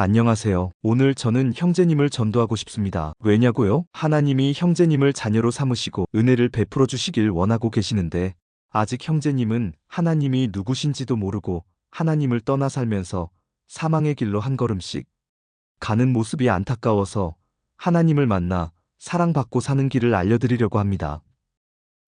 안녕하세요. 오늘 저는 형제님을 전도하고 싶습니다. 왜냐고요? 하나님이 형제님을 자녀로 삼으시고 은혜를 베풀어 주시길 원하고 계시는데 아직 형제님은 하나님이 누구신지도 모르고 하나님을 떠나 살면서 사망의 길로 한 걸음씩 가는 모습이 안타까워서 하나님을 만나 사랑받고 사는 길을 알려드리려고 합니다.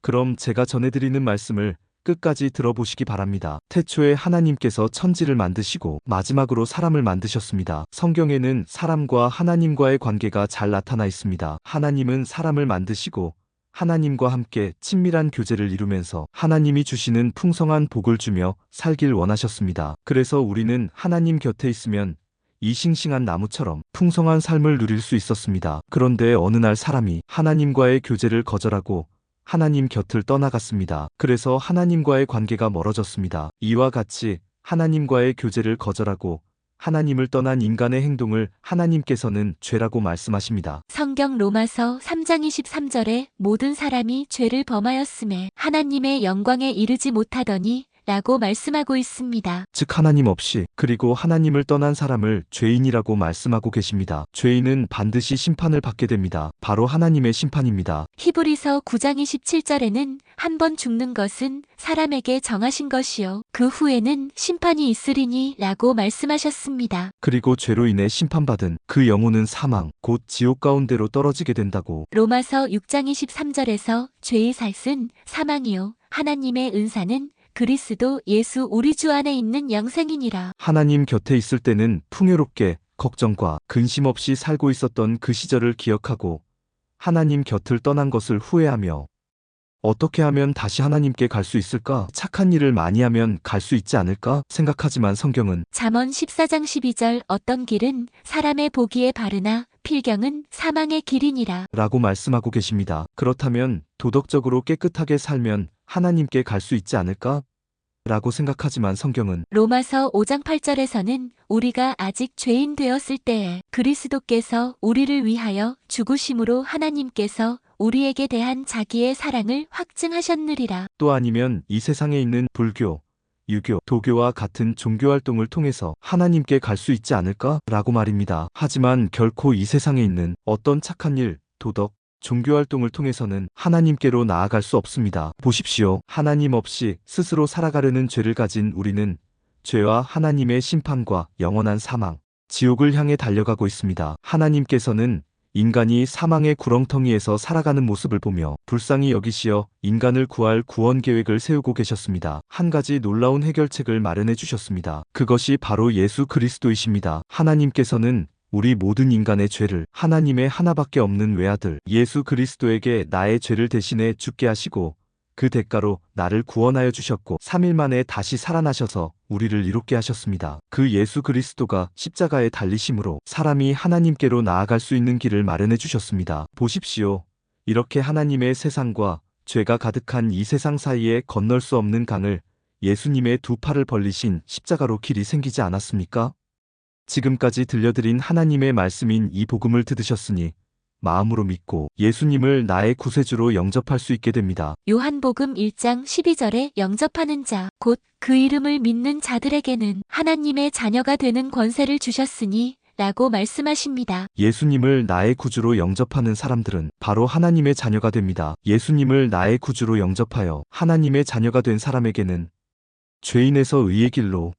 그럼 제가 전해드리는 말씀을 끝까지 들어보시기 바랍니다. 태초에 하나님께서 천지를 만드시고 마지막으로 사람을 만드셨습니다. 성경에는 사람과 하나님과의 관계가 잘 나타나 있습니다. 하나님은 사람을 만드시고 하나님과 함께 친밀한 교제를 이루면서 하나님이 주시는 풍성한 복을 주며 살길 원하셨습니다. 그래서 우리는 하나님 곁에 있으면 이 싱싱한 나무처럼 풍성한 삶을 누릴 수 있었습니다. 그런데 어느 날 사람이 하나님과의 교제를 거절하고 하나님 곁을 떠나갔습니다. 그래서 하나님과의 관계가 멀어졌습니다. 이와 같이 하나님과의 교제를 거절하고 하나님을 떠난 인간의 행동을 하나님께서는 죄라고 말씀하십니다. 성경 로마서 3장 23절에 모든 사람이 죄를 범하였음에 하나님의 영광에 이르지 못하더니 라고 말씀하고 있습니다. 즉 하나님 없이 그리고 하나님을 떠난 사람을 죄인이라고 말씀하고 계십니다. 죄인은 반드시 심판을 받게 됩니다. 바로 하나님의 심판입니다. 히브리서 9장 27절에는 한 번 죽는 것은 사람에게 정하신 것이요 그 후에는 심판이 있으리니 라고 말씀하셨습니다. 그리고 죄로 인해 심판받은 그 영혼은 사망, 곧 지옥 가운데로 떨어지게 된다고. 로마서 6장 23절에서 죄의 삭은 사망이요 하나님의 은사는 그리스도 예수 우리 주 안에 있는 영생이니라. 하나님 곁에 있을 때는 풍요롭게 걱정과 근심 없이 살고 있었던 그 시절을 기억하고 하나님 곁을 떠난 것을 후회하며 어떻게 하면 다시 하나님께 갈 수 있을까? 착한 일을 많이 하면 갈 수 있지 않을까? 생각하지만 성경은 잠언 14장 12절 어떤 길은 사람의 보기에 바르나 필경은 사망의 길이니라. 라고 말씀하고 계십니다. 그렇다면 도덕적으로 깨끗하게 살면 하나님께 갈 수 있지 않을까? 라고 생각하지만 성경은 로마서 5장 8절에서는 우리가 아직 죄인 되었을 때에 그리스도께서 우리를 위하여 죽으심으로 하나님께서 우리에게 대한 자기의 사랑을 확증하셨느리라. 또 아니면 이 세상에 있는 불교, 유교, 도교와 같은 종교 활동을 통해서 하나님께 갈 수 있지 않을까? 라고 말입니다. 하지만 결코 이 세상에 있는 어떤 착한 일, 도덕, 종교 활동을 통해서는 하나님께로 나아갈 수 없습니다. 보십시오. 하나님 없이 스스로 살아가려는 죄를 가진 우리는 죄와 하나님의 심판과 영원한 사망, 지옥을 향해 달려가고 있습니다. 하나님께서는 인간이 사망의 구렁텅이에서 살아가는 모습을 보며 불쌍히 여기시어 인간을 구할 구원 계획을 세우고 계셨습니다. 한 가지 놀라운 해결책을 마련해 주셨습니다. 그것이 바로 예수 그리스도이십니다. 하나님께서는 우리 모든 인간의 죄를 하나님의 하나밖에 없는 외아들 예수 그리스도에게 나의 죄를 대신해 죽게 하시고 그 대가로 나를 구원하여 주셨고 3일 만에 다시 살아나셔서 우리를 이롭게 하셨습니다. 그 예수 그리스도가 십자가에 달리심으로 사람이 하나님께로 나아갈 수 있는 길을 마련해 주셨습니다. 보십시오. 이렇게 하나님의 세상과 죄가 가득한 이 세상 사이에 건널 수 없는 강을 예수님의 두 팔을 벌리신 십자가로 길이 생기지 않았습니까? 지금까지 들려드린 하나님의 말씀인 이 복음을 들으셨으니 마음으로 믿고 예수님을 나의 구세주로 영접할 수 있게 됩니다. 요한복음 1장 12절에 영접하는 자, 곧 그 이름을 믿는 자들에게는 하나님의 자녀가 되는 권세를 주셨으니 라고 말씀하십니다. 예수님을 나의 구주로 영접하는 사람들은 바로 하나님의 자녀가 됩니다. 예수님을 나의 구주로 영접하여 하나님의 자녀가 된 사람에게는 죄인에서 의의 길로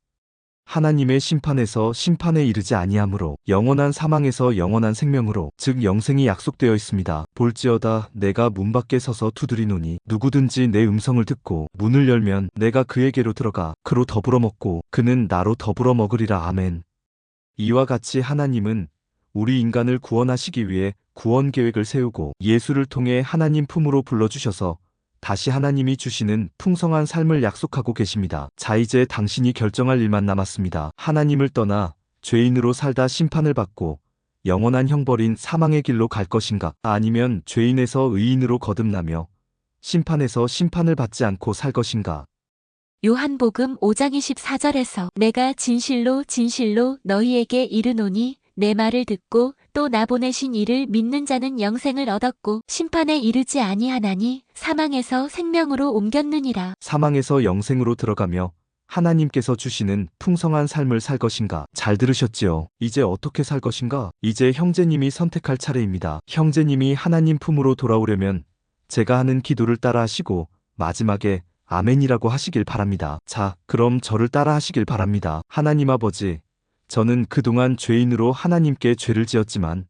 하나님의 심판에서 심판에 이르지 아니하므로 영원한 사망에서 영원한 생명으로 즉 영생이 약속되어 있습니다. 볼지어다 내가 문 밖에 서서 두드리노니 누구든지 내 음성을 듣고 문을 열면 내가 그에게로 들어가 그로 더불어 먹고 그는 나로 더불어 먹으리라. 아멘. 이와 같이 하나님은 우리 인간을 구원하시기 위해 구원 계획을 세우고 예수를 통해 하나님 품으로 불러주셔서 다시 하나님이 주시는 풍성한 삶을 약속하고 계십니다. 자 이제 당신이 결정할 일만 남았습니다. 하나님을 떠나 죄인으로 살다 심판을 받고 영원한 형벌인 사망의 길로 갈 것인가? 아니면 죄인에서 의인으로 거듭나며 심판에서 심판을 받지 않고 살 것인가? 요한복음 5장 24절에서 내가 진실로 진실로 너희에게 이르노니 내 말을 듣고 또 나 보내신 이를 믿는 자는 영생을 얻었고 심판에 이르지 아니하나니 사망에서 생명으로 옮겼느니라. 사망에서 영생으로 들어가며 하나님께서 주시는 풍성한 삶을 살 것인가? 잘 들으셨지요? 이제 어떻게 살 것인가? 이제 형제님이 선택할 차례입니다. 형제님이 하나님 품으로 돌아오려면 제가 하는 기도를 따라 하시고 마지막에 아멘이라고 하시길 바랍니다. 자, 그럼 저를 따라 하시길 바랍니다. 하나님 아버지, 저는 그동안 죄인으로 하나님께 죄를 지었지만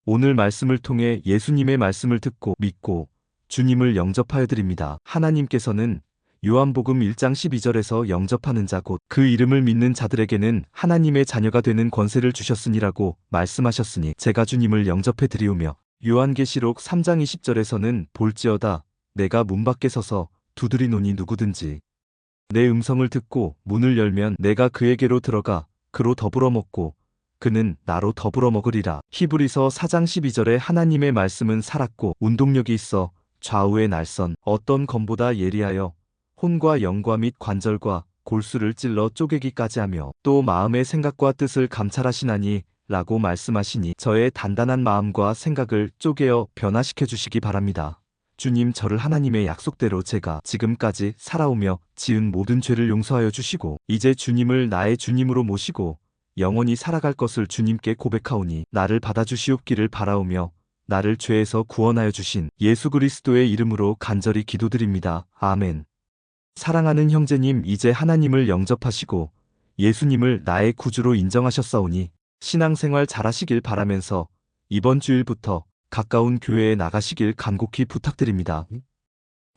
오늘 말씀을 통해 예수님의 말씀을 듣고 믿고 주님을 영접하여 드립니다. 하나님께서는 요한복음 1장 12절에서 영접하는 자 곧 그 이름을 믿는 자들에게는 하나님의 자녀가 되는 권세를 주셨으니라고 말씀하셨으니 제가 주님을 영접해 드리오며 요한계시록 3장 20절에서는 볼지어다 내가 문 밖에 서서 두드리노니 누구든지 내 음성을 듣고 문을 열면 내가 그에게로 들어가 그로 더불어 먹고 그는 나로 더불어 먹으리라. 히브리서 4장 12절에 하나님의 말씀은 살았고 운동력이 있어 좌우의 날선 어떤 검보다 예리하여 혼과 영과 및 관절과 골수를 찔러 쪼개기까지 하며 또 마음의 생각과 뜻을 감찰하시나니 라고 말씀하시니 저의 단단한 마음과 생각을 쪼개어 변화시켜 주시기 바랍니다. 주님 저를 하나님의 약속대로 제가 지금까지 살아오며 지은 모든 죄를 용서하여 주시고 이제 주님을 나의 주님으로 모시고 영원히 살아갈 것을 주님께 고백하오니 나를 받아주시옵기를 바라오며 나를 죄에서 구원하여 주신 예수 그리스도의 이름으로 간절히 기도드립니다. 아멘. 사랑하는 형제님 이제 하나님을 영접하시고 예수님을 나의 구주로 인정하셨사오니 신앙생활 잘하시길 바라면서 이번 주일부터 가까운 교회에 나가시길 간곡히 부탁드립니다.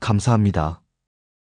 감사합니다.